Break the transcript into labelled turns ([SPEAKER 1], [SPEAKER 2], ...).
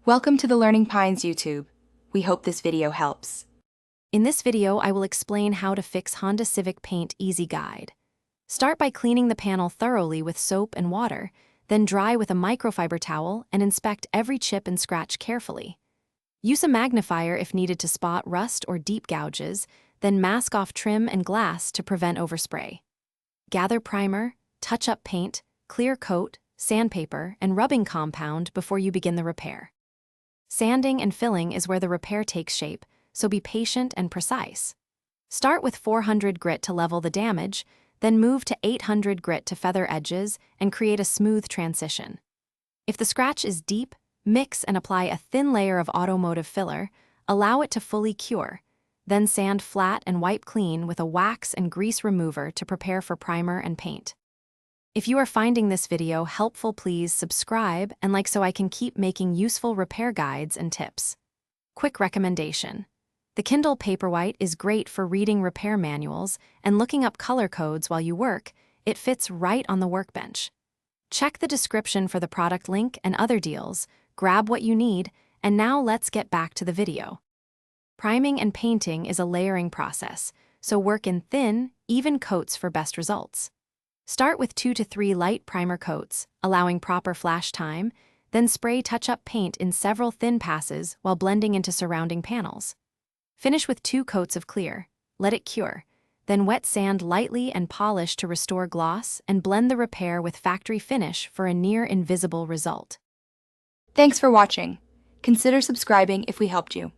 [SPEAKER 1] Welcome to the Learning Pines YouTube. We hope this video helps.
[SPEAKER 2] In this video, I will explain how to fix Honda Civic paint easy guide. Start by cleaning the panel thoroughly with soap and water, then dry with a microfiber towel and inspect every chip and scratch carefully. Use a magnifier if needed to spot rust or deep gouges, then mask off trim and glass to prevent overspray. Gather primer, touch-up paint, clear coat, sandpaper, and rubbing compound before you begin the repair. Sanding and filling is where the repair takes shape, so be patient and precise. Start with 400 grit to level the damage, then move to 800 grit to feather edges and create a smooth transition. If the scratch is deep, mix and apply a thin layer of automotive filler, allow it to fully cure, then sand flat and wipe clean with a wax and grease remover to prepare for primer and paint. If you are finding this video helpful, please subscribe and like so I can keep making useful repair guides and tips. Quick recommendation. The Kindle Paperwhite is great for reading repair manuals and looking up color codes while you work. It fits right on the workbench. Check the description for the product link and other deals, grab what you need, and now let's get back to the video. Priming and painting is a layering process, so work in thin, even coats for best results. Start with 2 to 3 light primer coats, allowing proper flash time, then spray touch-up paint in several thin passes while blending into surrounding panels. Finish with 2 coats of clear, let it cure, then wet sand lightly and polish to restore gloss and blend the repair with factory finish for a near-invisible result.
[SPEAKER 1] Thanks for watching. Consider subscribing if we helped you.